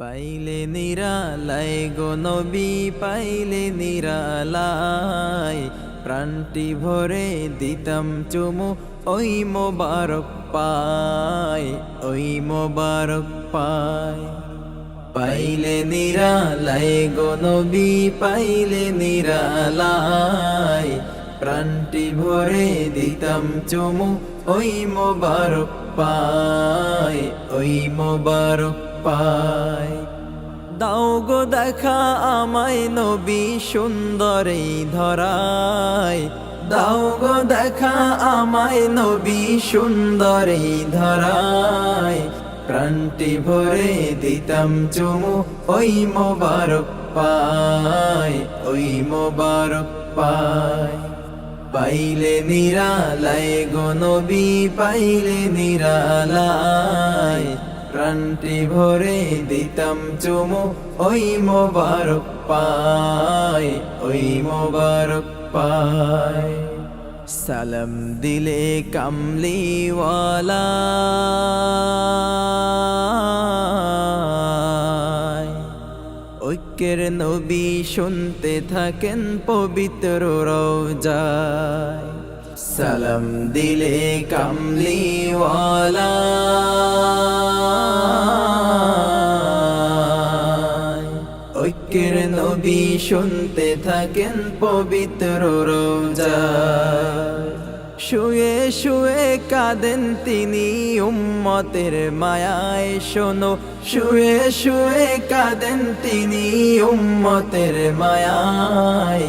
পাইলে নিরালাই গো নবী পাইলে নিরালাই প্রাণটি ভরে দিতাম চুমু ওই মোবারক পায় ওই মোবারক পায়। পাইলে নিরালাই গো নবী পাইলে নিরালাই প্রাণটি ভরে দিতাম চুমু ওই মোবারক পায় ওই মোবারক পায়। দাও গো দেখা আমায় নবী সুন্দর এই ধরায়, দাও গো দেখা আমায় নবী সুন্দর এই ধরায় প্রাণটি ভরে দিতাম চুমু ওই মোবারক পায় ওই মোবারক পায়। পাইলে নিরালাই গো নবী পাইলে নিরালাই প্রাণটি ভরে দিতাম চুমু ওই মোবারক পায় ওই মোবারক পায়। সালাম দিলে কামলিওয়ালা ঐক্যের নবী শুনতে থাকেন পবিত্র রওজায়। সালাম দিলে কামলিওয়ালা ঐক্যের নবী শুনতে থাকেন পবিত্র রওজায়। শুয়ে শুয়ে কাঁদেন তিনি উম্মতের মায়ায় শোনো, শুয়ে শুয়ে কাঁদেন তিনি উম্মতের মায়ায়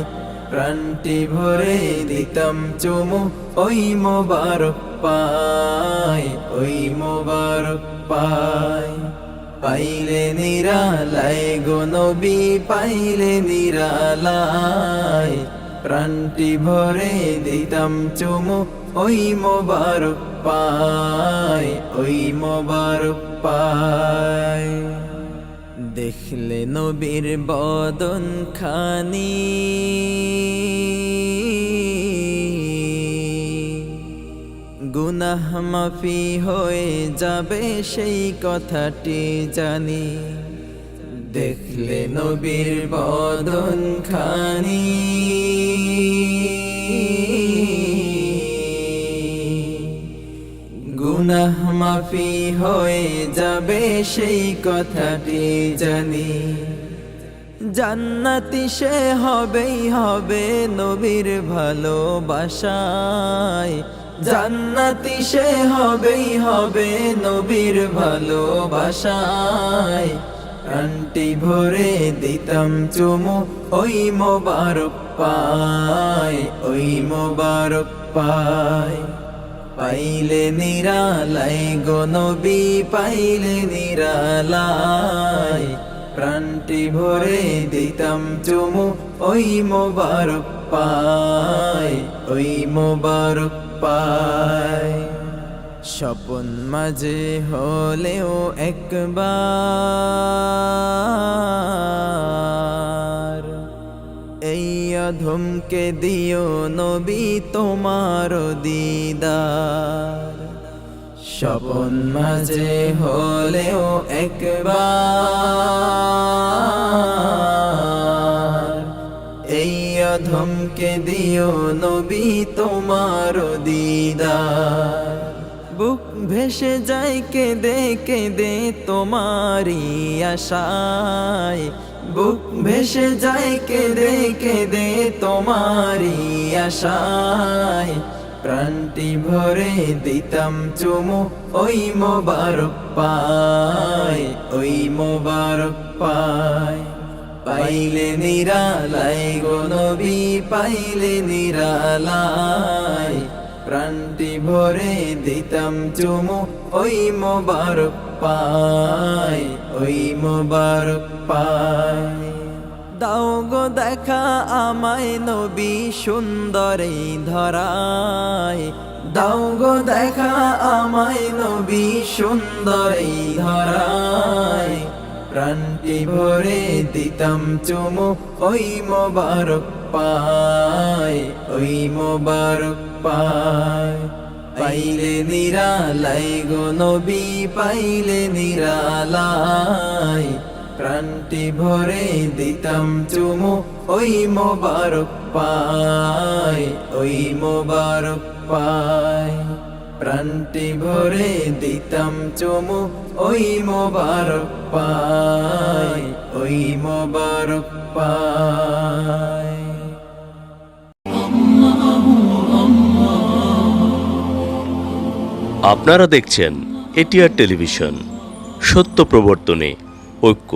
প্রাণটি ভরে দিতাম চুমু ওই মোবারক পায় ওই মোবারক পায়। পাইলে নিরালাই গো নবী পাইলে নিরালাই প্রাণটি ভরে দিতাম চুমু ওই মোবারক পায় ওই মোবারক পায়। দেখলে নবীর বদন খানি গুনাহ মাফি হয়ে যাবে সেই কথাটি জানি। দেখলে নবীর বদন খানি গুনাহ মাফি হয়ে যাবে সেই কথাটি জানি। জান্নাতি সে হবেই হবে নবীর ভালোবাসায়, জান্নাতি সে হবেই হবে নবীর ভালোবাসায় প্রাণটি ভরে দিতাম চুমু ওই মোবারক পায় ওই মোবারক পায়। পাইলে নিরালাই গো নবী পাইলে নিরালাই প্রাণটি ভরে দিতাম চুমু ওই মোবারক পায় ওই মোবারক পায়। স্বপন মাঝে হলেও একবার এই অধমকে দিও নবী তোমার দিদার। স্বপন মাঝে হলেও একবার এই অধমকে দিও নবী তোমার দিদার। বুক ভেসে যায় কেঁদে কেঁদে তোমারি আশায়, বুক ভেসে যায় কেঁদে কেঁদে তোমারি আশায় প্রাণটি ভরে দিতাম চুমু ওই মোবারক পায় ওই মোবারক পায়। পাইলে নিরালাই গো নবী পাইলে নিরালাই প্রাণটি ভরে দিতাম চুমু ওই মোবারক পায় ওই মোবারক পায়। দাও গো দেখা আমায় নবী সুন্দর এই ধরায়, দাও গো দেখা আমায় নবী সুন্দর এই ধরায় প্রাণটি ভরে দিতাম চুমু ওই মোবারক পায় ওই মোবারক পায়। পাইলে নিরালাই গো নবী পাইলে নিরালাই প্রাণটি ভরে দিতাম চুমু ওই মোবারক পায়, ওই মোবারক পায়। প্রাণটি ভরে দিতাম চুমু ওই মোবারক পায়, ওই মোবারক পায়। আপনারা দেখছেন এটিআর টেলিভিশন, সত্য প্রবর্তনে ঐক্য।